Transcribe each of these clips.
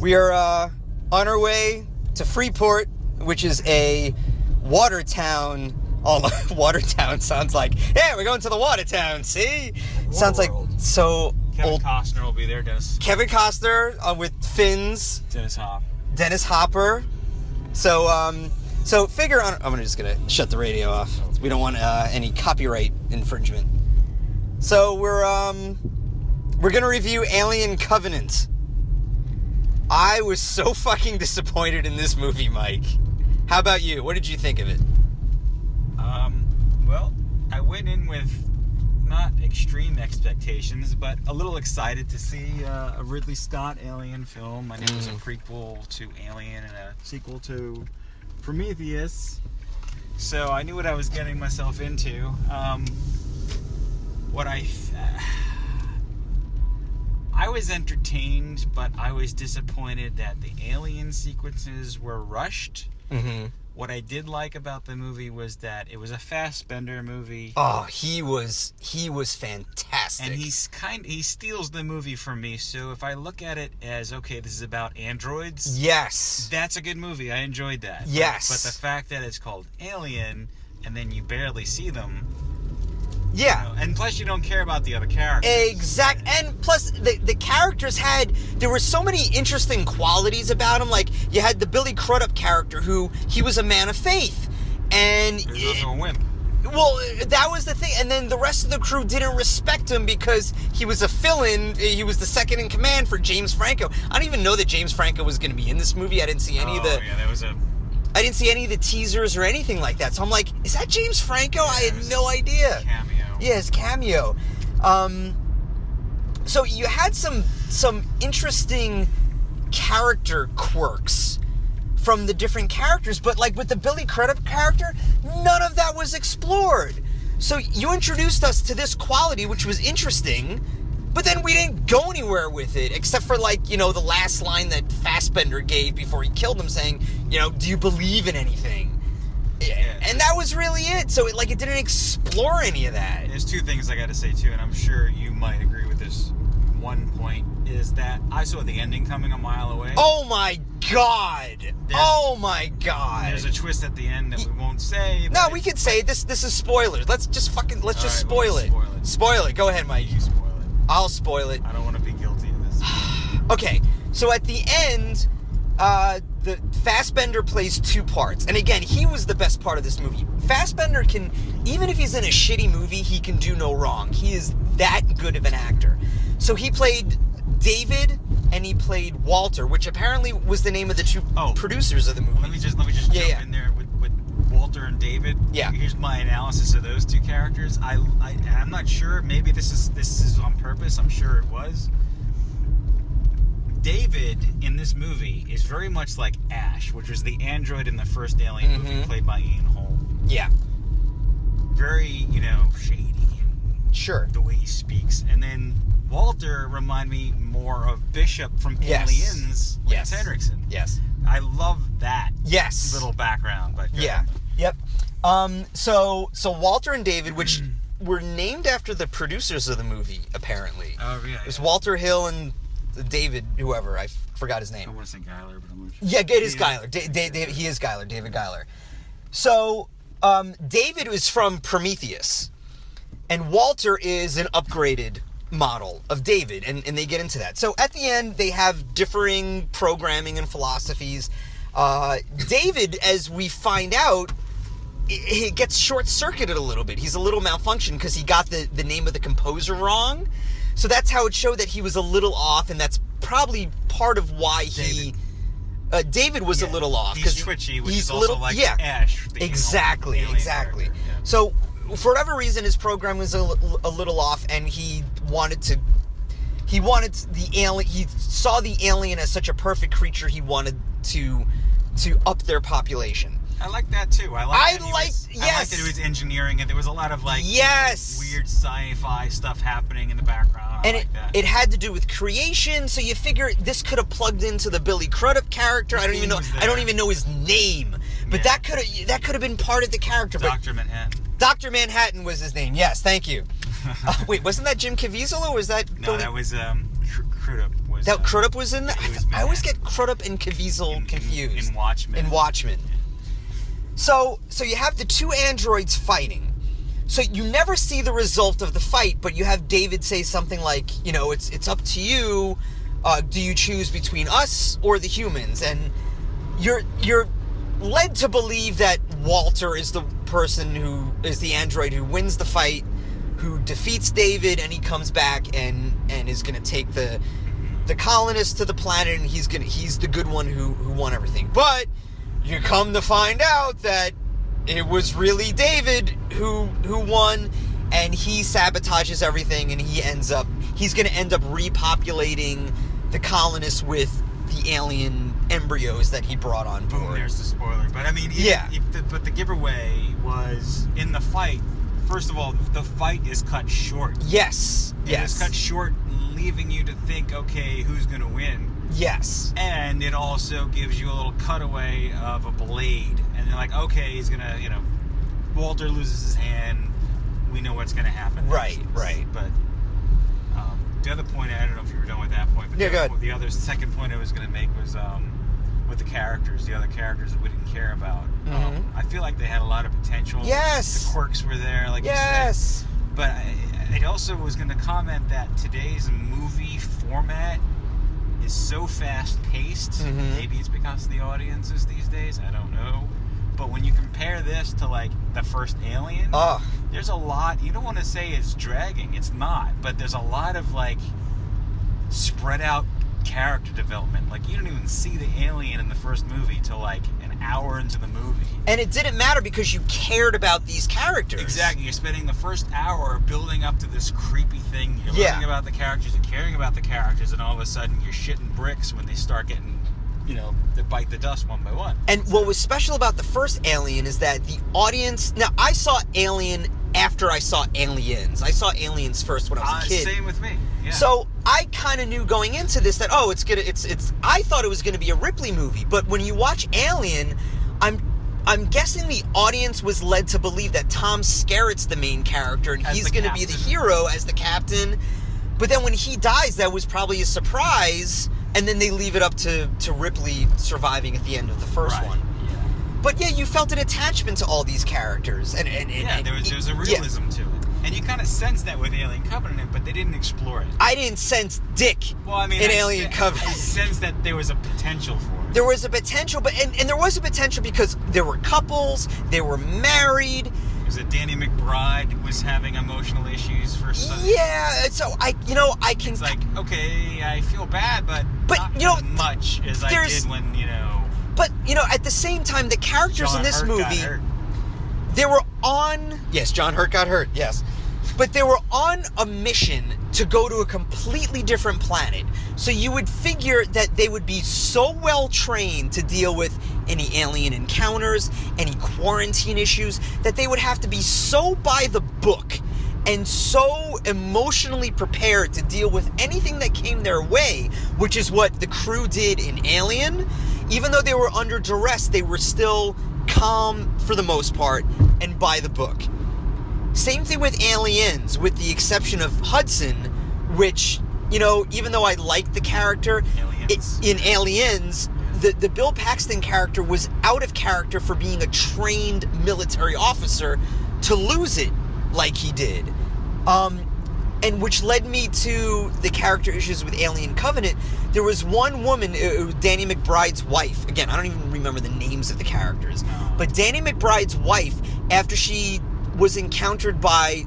We are on our way to Freeport, which is a water town. Oh, water town sounds like, yeah, we're going to the water town, see? Sounds like so Kevin old. Costner will be there, Dennis. Kevin Costner with fins. Dennis Hopper. So figure on. I'm just gonna shut the radio off. We don't want any copyright infringement. So we're gonna review Alien Covenant. I was so fucking disappointed in this movie, Mike. How about you? What did you think of it? Well, I went in with not extreme expectations, but a little excited to see a Ridley Scott Alien film. I knew it was a prequel to Alien and a sequel to Prometheus, so I knew what I was getting myself into. I was entertained, but I was disappointed that the alien sequences were rushed. Mm-hmm. What I did like about the movie was that it was a Fassbender movie. Oh, he was fantastic. And he steals the movie from me. So if I look at it as, okay, this is about androids. Yes. That's a good movie. I enjoyed that. Yes. But the fact that it's called Alien and then you barely see them. Yeah. You know, and plus you don't care about the other characters. Exact. And plus the characters there were so many interesting qualities about him. Like, you had the Billy Crudup character he was a man of faith. And he was also a wimp. Well, that was the thing. And then the rest of the crew didn't respect him because he was a fill-in. He was the second in command for James Franco. I don't even know that James Franco was going to be in this movie. I didn't see any of the... yeah, that was I didn't see any of the teasers or anything like that. So I'm like, is that James Franco? Yeah, I had no idea. Cameo. Yeah, his cameo. So you had some interesting character quirks from the different characters, but like with the Billy Crudup character, none of that was explored. So you introduced us to this quality, which was interesting, but then we didn't go anywhere with it, except for, like, the last line that Fassbender gave before he killed him, saying, do you believe in anything? Yeah. And that was really it. So it didn't explore any of that. There's two things I got to say too, and I'm sure you might agree with this. One point is that I saw the ending coming a mile away. Oh my god! There's a twist at the end that we won't say. No, we can say this is spoilers. Let's just spoil it. Spoil it. Go ahead, Mike. You spoil it. I'll spoil it. I don't want to be guilty of this. Okay, so at the end, the Fassbender plays two parts. And again, he was the best part of this movie. Fassbender can, even if he's in a shitty movie, he can do no wrong. He is that good of an actor. So he played David and he played Walter, which apparently was the name of the two producers of the movie. Let me just jump in there with Walter and David. Yeah. Here's my analysis of those two characters. I'm not sure. Maybe this is on purpose. I'm sure it was. David in this movie is very much like Ash, which was the android in the first Alien movie, played by Ian Holm. Yeah. Very, shady. And sure. The way he speaks. And then Walter reminded me more of Bishop from Aliens, Lance Henriksen. Yes. I love that. Yes. Little background, but yeah. Yep. So Walter and David, which were named after the producers of the movie, apparently. Oh yeah. It was Walter Hill and David, whoever, I forgot his name. I want to say Geiler, but I'm not sure. Yeah, it is Geiler. He is Geiler, David Geiler. So, David is from Prometheus, and Walter is an upgraded model of David, and they get into that. So, at the end, they have differing programming and philosophies. David, as we find out, it gets short-circuited a little bit. He's a little malfunctioned because he got the name of the composer wrong. So that's how it showed that he was a little off, and that's probably part of why David was a little off. He's twitchy, which is also like Ash. Exactly. Yeah. So for whatever reason, his program was a little off, and he wanted the alien. He saw the alien as such a perfect creature. He wanted to up their population. I like that too. I like that he was engineering it. There was a lot of weird sci-fi stuff happening in the background. And it had to do with creation, so you figure this could have plugged into the Billy Crudup character. I don't even know his name. But that could have been part of the character. Dr. Manhattan. Dr. Manhattan was his name. Yes, thank you. Wait, wasn't that Jim Caviezel or was that No, that was Crudup was. That Crudup was in that? He was I always mad. get Crudup and Caviezel confused. In Watchmen. In Watchmen. So you have the two androids fighting. So you never see the result of the fight, but you have David say something like, it's up to you. Do you choose between us or the humans? And you're led to believe that Walter is the person who is the android who wins the fight, who defeats David, and he comes back and is going to take the colonists to the planet, and he's the good one who won everything. But you come to find out that it was really David who won, and he sabotages everything, and he's going to end up repopulating the colonists with the alien embryos that he brought on board. Boom, there's the spoiler. But I mean, but the giveaway was in the fight. First of all, the fight is cut short. Yes. It's cut short, leaving you to think, okay, who's going to win? Yes. And it also gives you a little cutaway of a blade. And they're like, okay, he's going to, Walter loses his hand. We know what's going to happen. Right. But the other point, I don't know if you were done with that point, but the second point I was going to make was with the characters, the other characters that we didn't care about. I feel like they had a lot of potential. Yes. The quirks were there, like you said. But I also was going to comment that today's movie format is so fast-paced. Maybe it's because of the audiences these days. I don't know. But when you compare this to, like, the first Alien, there's a lot. You don't want to say it's dragging. It's not. But there's a lot of, like, spread-out character development. Like, you don't even see the alien in the first movie till, like, an hour into the movie. And it didn't matter because you cared about these characters. Exactly. You're spending the first hour building up to this creepy thing. You're learning about the characters, you're caring about the characters, and all of a sudden you're shitting bricks when they start getting, they bite the dust one by one. And what was special about the first Alien is that the audience... Now, I saw Alien after I saw Aliens. I saw Aliens first when I was a kid. Same with me. Yeah. So I kind of knew going into this that I thought it was gonna be a Ripley movie, but when you watch Alien, I'm guessing the audience was led to believe that Tom Skerritt's the main character and he's gonna be the hero as the captain. But then when he dies, that was probably a surprise, and then they leave it up to Ripley surviving at the end of the first one. Yeah. But yeah, you felt an attachment to all these characters, and there was a realism to it. And you kind of sensed that with Alien Covenant, but they didn't explore it. I didn't sense Dick in Alien Covenant. I sensed that there was a potential for it. There was a potential, but and there was a potential because there were couples, they were married. Was it Danny McBride was having emotional issues for some? Yeah, so I can. It's like, okay, I feel bad, but not as much as I did when, But, at the same time, the characters in this movie, they were on... Yes, John Hurt got hurt, yes. But they were on a mission to go to a completely different planet. So you would figure that they would be so well trained to deal with any alien encounters, any quarantine issues, that they would have to be so by the book and so emotionally prepared to deal with anything that came their way, which is what the crew did in Alien. Even though they were under duress, they were still calm for the most part and by the book. Same thing with Aliens, with the exception of Hudson, which, even though I liked the character, in Aliens, the Bill Paxton character was out of character for being a trained military officer to lose it like he did. And which led me to the character issues with Alien Covenant. There was one woman, Danny McBride's wife. Again, I don't even remember the names of the characters. But Danny McBride's wife, after she was encountered by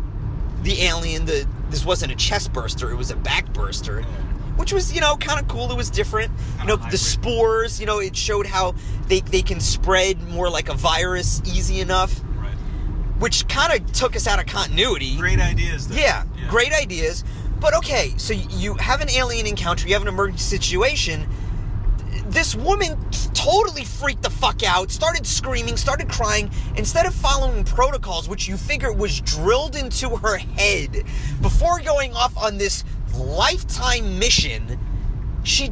the alien, this wasn't a chest burster, it was a back burster, which was, kind of cool. It was different. The spores, it showed how they can spread more like a virus easy enough. Which kind of took us out of continuity. Great ideas, though. Yeah, great ideas. But okay, so you have an alien encounter, you have an emergency situation. This woman totally freaked the fuck out, started screaming, started crying. Instead of following protocols, which you figure was drilled into her head before going off on this lifetime mission, she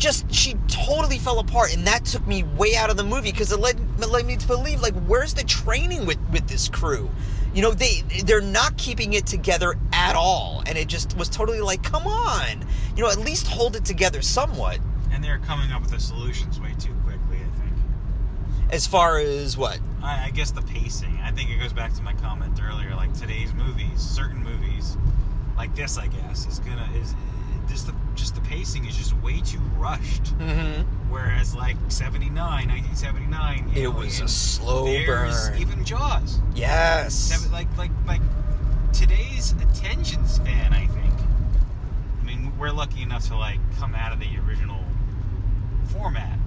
totally fell apart, and that took me way out of the movie because it led me to believe, like, where's the training with this crew? You know, they're not keeping it together at all, and it just was totally like, come on, you know, at least hold it together somewhat. And they're coming up with the solutions way too quickly, I think. As far as what? I guess the pacing. I think it goes back to my comment earlier. Like today's movies, certain movies, like this, I guess, just the pacing is just way too rushed. Mm-hmm. Whereas like 1979, it was a slow burn. Even Jaws. Yes. Like today's attention span, I think. I mean, we're lucky enough to like come out of the original format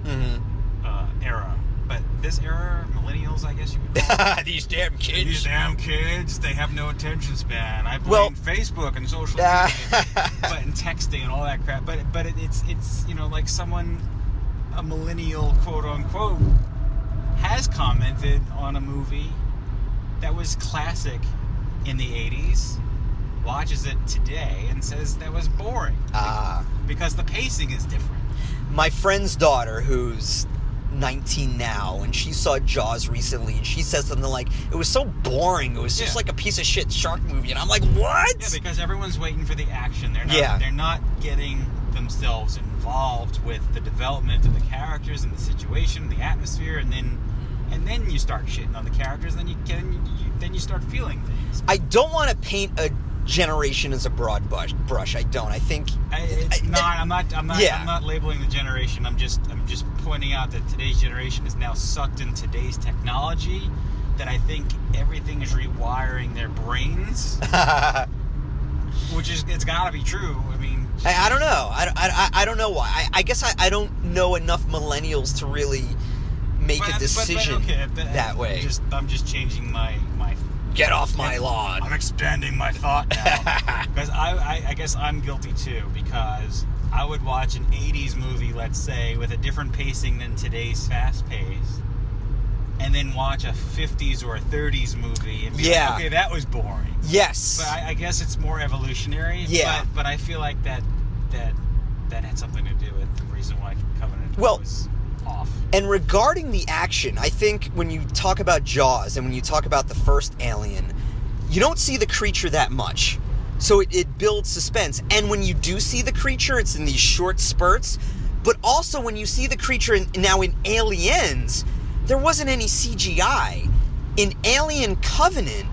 era. But this era, millennials, I guess you would call it. These damn kids. These damn kids, they have no attention span. I blame Facebook and social media, and texting and all that crap. But it's you know, like a millennial, quote unquote, has commented on a movie that was classic in the 80s, watches it today and says that was boring. Because the pacing is different. My friend's daughter, who's 19 now, and she saw Jaws recently, and she said something like, it was so boring, it was just like a piece of shit shark movie, and I'm like, what? Yeah, because everyone's waiting for the action. They're not getting themselves involved with the development of the characters and the situation, the atmosphere, and then you start shitting on the characters, then you start feeling things. I don't want to paint a generation as a broad brush. I don't. I think I'm not labeling the generation. I'm just pointing out that today's generation is now sucked in today's technology. That I think everything is rewiring their brains, which is, it's got to be true. I mean, I don't know. I don't know why. I guess I don't know enough millennials to really make a decision that way. I'm just changing my. Get off my lawn. I'm expanding my thought now. Because I guess I'm guilty too, because I would watch an 80s movie, let's say, with a different pacing than today's fast pace, and then watch a 50s or a 30s movie and be like, okay, that was boring. Yes. But I guess it's more evolutionary. Yeah. But I feel like that had something to do with the reason why Covenant was off. And regarding the action, I think when you talk about Jaws and when you talk about the first Alien, you don't see the creature that much. So it builds suspense. And when you do see the creature, it's in these short spurts. But also when you see the creature now in Aliens, there wasn't any CGI. In Alien Covenant,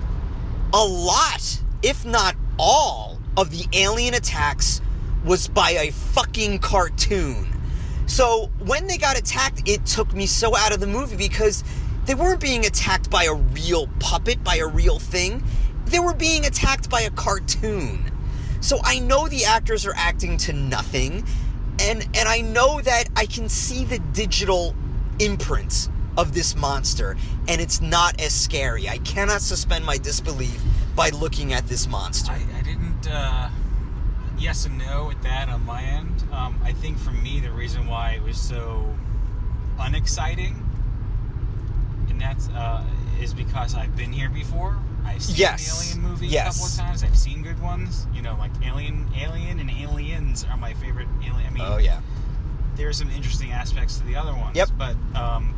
a lot, if not all, of the alien attacks was by a fucking cartoon. So when they got attacked, it took me so out of the movie because they weren't being attacked by a real puppet, by a real thing. They were being attacked by a cartoon. So I know the actors are acting to nothing, and I know that I can see the digital imprint of this monster, and it's not as scary. I cannot suspend my disbelief by looking at this monster. I didn't, yes and no with that on my end. I think for me, the reason why it was so unexciting, and that's is because I've been here before. I've seen the Alien movie a couple of times. I've seen good ones. You know, like Alien and Aliens are my favorite Alien. I mean, there are some interesting aspects to the other ones. Yep. But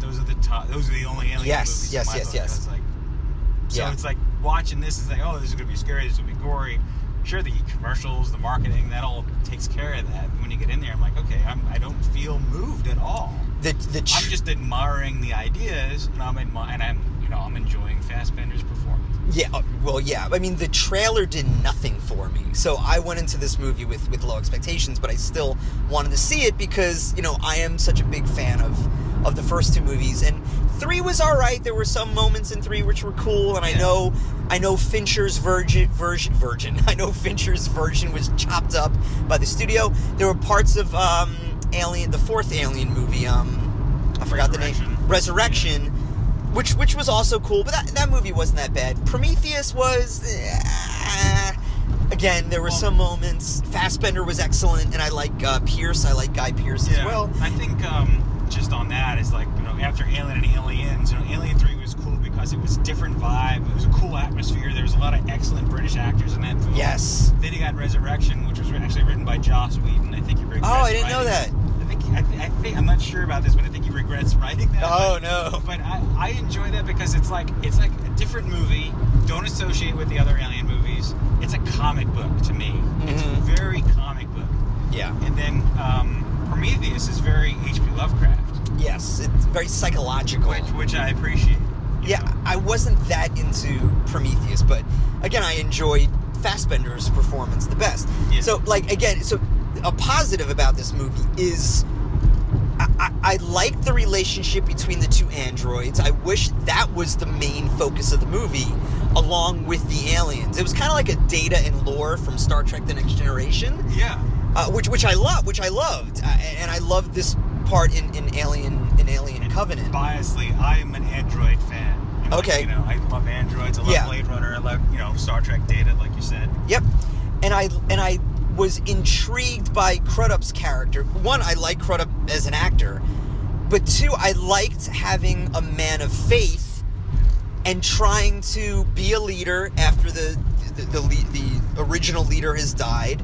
those are the only Alien movies. Yes. Like, so it's like watching this is like, oh, this is gonna be scary. This is gonna be gory. Sure, the commercials, the marketing, that all takes care of that. When you get in there, I'm like, okay, I don't feel moved at all. I'm just admiring the ideas, and I'm enjoying Fassbender's performance. Yeah. I mean, the trailer did nothing for me. So I went into this movie with low expectations, but I still wanted to see it because, you know, I am such a big fan of the first two movies. And 3 was all right. There were some moments in 3 which were cool, and I know Fincher's version. I know Fincher's version was chopped up by the studio. There were parts of Alien, the fourth Alien movie. I forgot the name. Resurrection. Which was also cool, but that movie wasn't that bad. Prometheus was... again, there were some moments. Fassbender was excellent, and I like Pierce. I like Guy Pearce as well. I think just on that is like, you know, after Alien and Aliens, you know, Alien 3 was cool because it was a different vibe. It was a cool atmosphere. There was a lot of excellent British actors in that film. Yes. Then you got Resurrection, which was actually written by Joss Whedon. I think he wrote. Oh, I didn't know that. I think I think I'm not sure about this, but I think he regrets writing that. Oh, no. But I enjoy that because it's like a different movie. Don't associate with the other Alien movies. It's a comic book to me. It's very comic book. Yeah. And then Prometheus is very H.P. Lovecraft. Yes, it's very psychological. Which I appreciate. Yeah, know? I wasn't that into Prometheus, but again, I enjoyed Fassbender's performance the best. Yeah. So, a positive about this movie is I like the relationship between the two androids. I wish that was the main focus of the movie, along with the aliens. It was kind of like a Data and Lore from Star Trek: The Next Generation. Yeah. Which I loved, and I loved this part in Alien Covenant. Biasly, I'm an Android fan. Okay. I love androids. I love Blade Runner. I love Star Trek Data, like you said. Yep. And I was intrigued by Crudup's character. One, I like Crudup as an actor, but two, I liked having a man of faith and trying to be a leader after the original leader has died,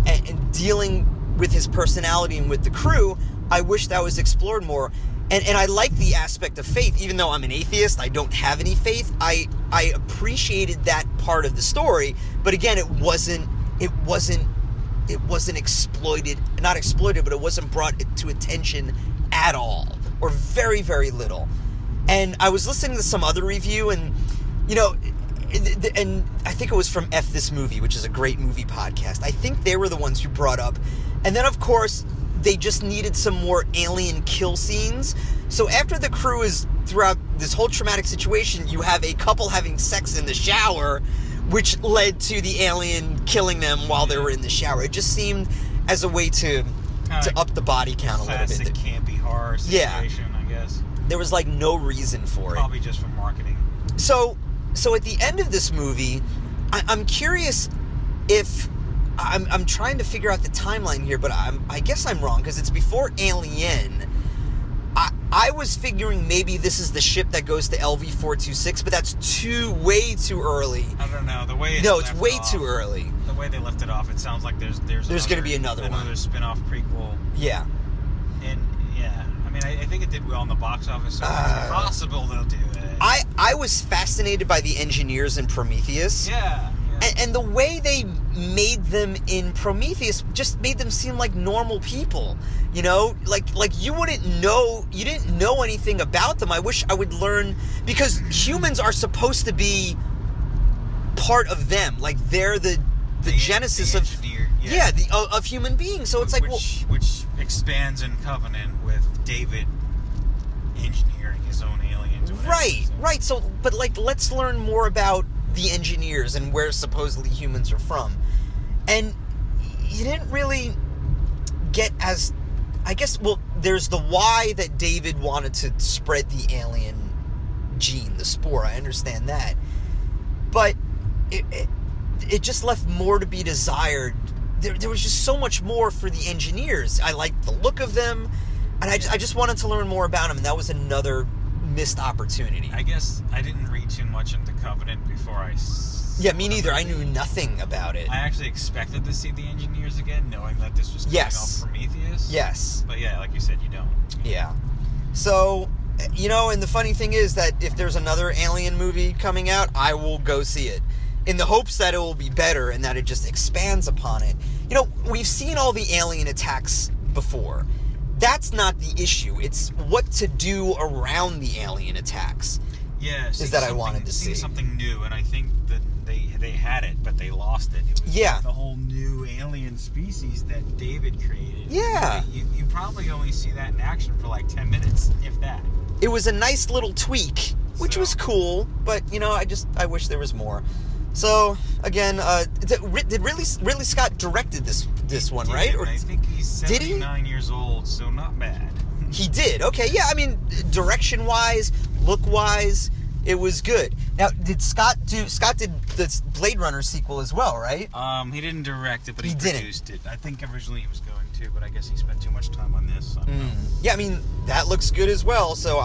and dealing with his personality and with the crew. I wish that was explored more. And I like the aspect of faith, even though I'm an atheist, I don't have any faith. I appreciated that part of the story, but again, it wasn't exploited, not exploited, but it wasn't brought to attention at all, or very, very little. And I was listening to some other review, and and I think it was from F This Movie, which is a great movie podcast. I think they were the ones who brought up, and then of course they just needed some more alien kill scenes. So after the crew is throughout this whole traumatic situation, you have a couple having sex in the shower, which led to the alien killing them while they were in the shower. It just seemed as a way to up the body count a little bit. Classic campy horror situation, I guess. There was no reason for it. Probably just for marketing. So at the end of this movie, I'm curious if I'm trying to figure out the timeline here, but I guess I'm wrong because it's before Alien. I was figuring maybe this is the ship that goes to LV-426, but that's way too early. I don't know the way. It's way too early. The way they left it off, it sounds like there's going to be another spin-off prequel. Yeah. And yeah, I mean, I think it did well in the box office, so it's possible they'll do it. I was fascinated by the engineers in Prometheus. Yeah. And the way they made them in Prometheus just made them seem like normal people. Like you didn't know anything about them. I wish I would learn, because humans are supposed to be part of them. Like they're the genesis of of human beings. So it's which expands in Covenant with David engineering his own aliens. Right. So, but let's learn more about the engineers and where supposedly humans are from. And you didn't really get as, I guess, there's the why that David wanted to spread the alien gene, the spore. I understand that. But it just left more to be desired. There was just so much more for the engineers. I liked the look of them, and I just wanted to learn more about them, and that was another missed opportunity. I guess I didn't read too much into Covenant before I... Yeah, me neither. I knew nothing about it. I actually expected to see the engineers again, knowing that this was coming off Prometheus. Yes. But yeah, like you said, you don't. Yeah. So, and the funny thing is that if there's another Alien movie coming out, I will go see it, in the hopes that it will be better and that it just expands upon it. We've seen all the alien attacks before. That's not the issue. It's what to do around the alien attacks. Yeah, is that I wanted to see something new, and I think that they had it, but they lost it. It was the whole new alien species that David created. Yeah, you probably only see that in action for 10 minutes, if that. It was a nice little tweak, which was cool, but I wish there was more. So again, did Ridley Scott directed this one, right? Or I think he's 79 years old, so not bad. He did. Okay, yeah. I mean, direction-wise, look-wise, it was good. Now, Scott did the Blade Runner sequel as well, right? He didn't direct it, but he produced it. I think originally he was going to, but I guess he spent too much time on this. I don't know. Yeah, I mean, that looks good as well. So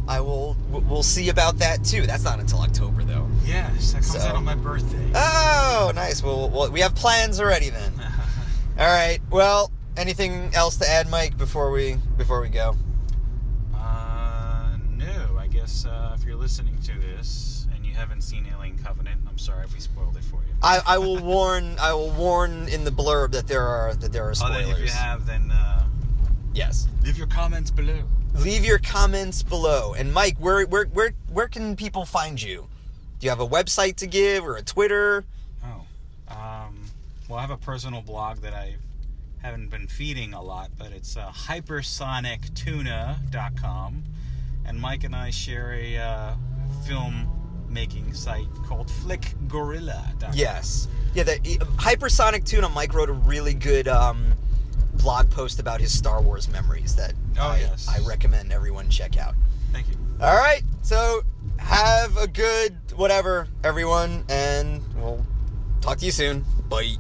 we'll see about that too. That's not until October though. Yes, that comes out on my birthday. Oh, nice. Well, we have plans already then. All right. Well, Anything else to add, Mike, before we go? No. I guess if you're listening to this and you haven't seen Alien Covenant, I'm sorry if we spoiled it for you. I will warn in the blurb that there are spoilers. Oh, then if you have, then yes. leave your comments below. Leave your comments below. And Mike, where can people find you? Do you have a website to give or a Twitter? Well, I have a personal blog that I haven't been feeding a lot, but it's hypersonictuna.com. And Mike and I share a film making site called flickgorilla.com. Yes. Yeah, the Hypersonic Tuna, Mike wrote a really good blog post about his Star Wars memories that I recommend everyone check out. Thank you. All right. So have a good whatever, everyone, and we'll talk to you soon. Bye.